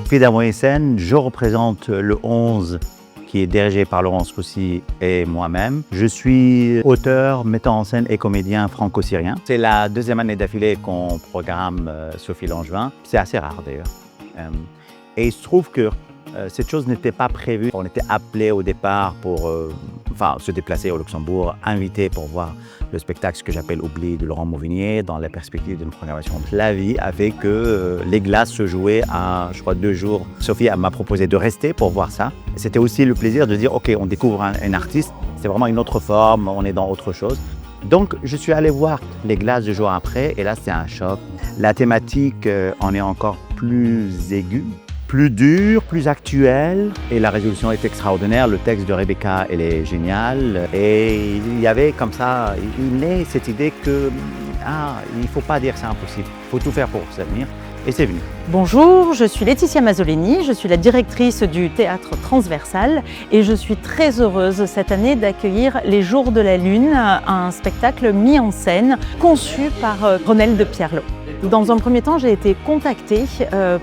Fidèle Moïsen, je représente le 11 qui est dirigé par Laurence Roussy et moi-même. Je suis auteur, metteur en scène et comédien franco-syrien. C'est la deuxième année d'affilée qu'on programme Sophie Langevin. C'est assez rare d'ailleurs. Et il se trouve que cette chose n'était pas prévue. On était appelé au départ pour se déplacer au Luxembourg, invité pour voir le spectacle, ce que j'appelle Oubli de Laurent Mauvignier, dans la perspective d'une programmation de la vie, avec les glaces se jouaient à, je crois, 2 jours. Sophie m'a proposé de rester pour voir ça. C'était aussi le plaisir de dire, OK, on découvre un artiste, c'est vraiment une autre forme, on est dans autre chose. Donc, je suis allé voir les glaces 2 jours après, et là, c'est un choc. La thématique en est encore plus aiguë, plus dur, plus actuel, et la résolution est extraordinaire. Le texte de Rebecca, elle est géniale, et il y avait comme ça, il naît cette idée que il ne faut pas dire que c'est impossible, il faut tout faire pour s'avenir, et c'est venu. Bonjour, je suis Laetitia Mazzoleni, je suis la directrice du Théâtre Transversal et je suis très heureuse cette année d'accueillir Les Jours de la Lune, un spectacle mis en scène conçu par Ronel de Pierlot. Dans un premier temps, j'ai été contactée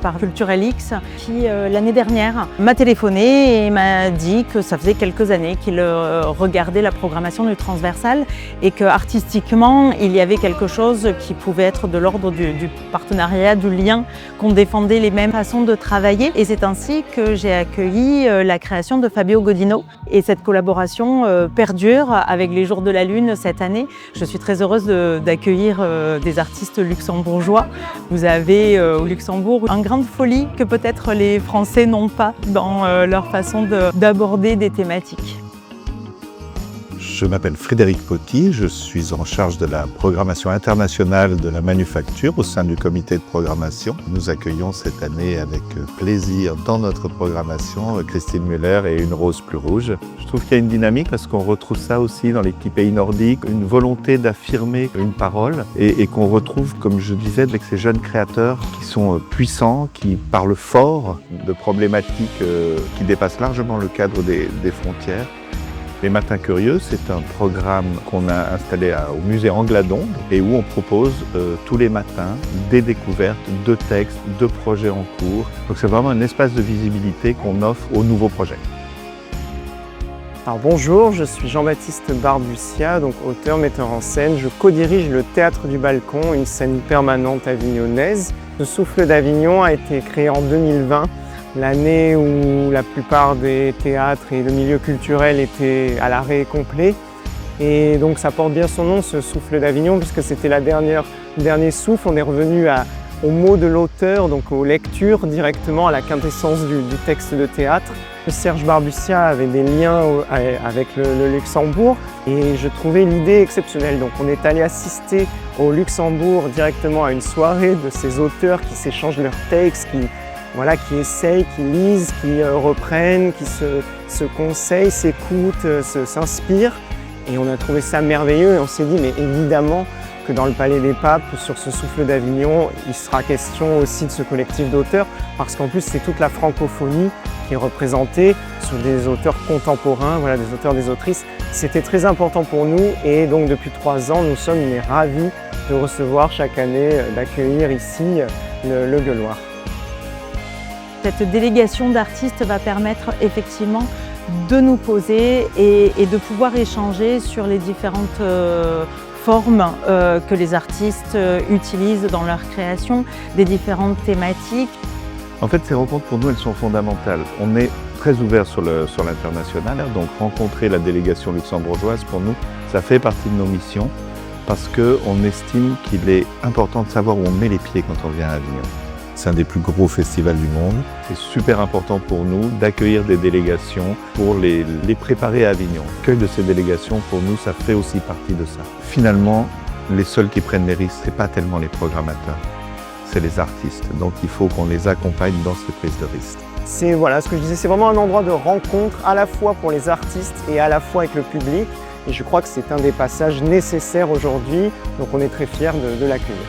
par Culturel-X qui, l'année dernière, m'a téléphoné et m'a dit que ça faisait quelques années qu'il regardait la programmation du Transversal et qu'artistiquement, il y avait quelque chose qui pouvait être de l'ordre du partenariat, du lien, qu'on défendait les mêmes façons de travailler. Et c'est ainsi que j'ai accueilli la création de Fabio Godino. Et cette collaboration perdure avec Les Jours de la Lune cette année. Je suis très heureuse d'accueillir des artistes luxembourgeois. Vous avez au Luxembourg une grande folie que peut-être les Français n'ont pas dans leur façon d'aborder des thématiques. Je m'appelle Frédéric Poty, je suis en charge de la programmation internationale de la manufacture au sein du comité de programmation. Nous accueillons cette année avec plaisir dans notre programmation Christine Müller et Une rose plus rouge. Je trouve qu'il y a une dynamique parce qu'on retrouve ça aussi dans les petits pays nordiques, une volonté d'affirmer une parole et qu'on retrouve, comme je disais, avec ces jeunes créateurs qui sont puissants, qui parlent fort de problématiques qui dépassent largement le cadre des frontières. Les Matins Curieux, c'est un programme qu'on a installé au musée Angladon et où on propose tous les matins des découvertes de textes, de projets en cours. Donc c'est vraiment un espace de visibilité qu'on offre aux nouveaux projets. Alors bonjour, je suis Jean-Baptiste Barbucia, donc auteur, metteur en scène. Je co-dirige le Théâtre du Balcon, une scène permanente avignonnaise. Le Souffle d'Avignon a été créé en 2020. L'année où la plupart des théâtres et le milieu culturel étaient à l'arrêt complet. Et donc ça porte bien son nom, ce Souffle d'Avignon, puisque c'était le dernier souffle. On est revenu au mot de l'auteur, donc aux lectures directement, à la quintessence du texte de théâtre. Serge Barbucia avait des liens avec le Luxembourg et je trouvais l'idée exceptionnelle. Donc on est allé assister au Luxembourg directement à une soirée de ces auteurs qui s'échangent leurs textes, qui essayent, qui lisent, qui reprennent, qui se conseillent, s'écoutent, s'inspirent. Et on a trouvé ça merveilleux et on s'est dit, mais évidemment que dans le Palais des Papes, sur ce Souffle d'Avignon, il sera question aussi de ce collectif d'auteurs, parce qu'en plus c'est toute la francophonie qui est représentée sur des auteurs contemporains, des auteurs, des autrices. C'était très important pour nous et donc depuis 3 ans, nous sommes ravis de recevoir chaque année, d'accueillir ici le Gueuloir. Cette délégation d'artistes va permettre effectivement de nous poser et de pouvoir échanger sur les différentes formes que les artistes utilisent dans leur création, des différentes thématiques. En fait, ces rencontres pour nous, elles sont fondamentales. On est très ouvert sur l'international, donc rencontrer la délégation luxembourgeoise, pour nous, ça fait partie de nos missions parce qu'on estime qu'il est important de savoir où on met les pieds quand on vient à Avignon. C'est un des plus gros festivals du monde. C'est super important pour nous d'accueillir des délégations pour les préparer à Avignon. L'accueil de ces délégations, pour nous, ça fait aussi partie de ça. Finalement, les seuls qui prennent les risques, ce n'est pas tellement les programmateurs, c'est les artistes. Donc il faut qu'on les accompagne dans cette prise de risque. C'est ce que je disais, c'est vraiment un endroit de rencontre à la fois pour les artistes et à la fois avec le public. Et je crois que c'est un des passages nécessaires aujourd'hui, donc on est très fiers de l'accueillir.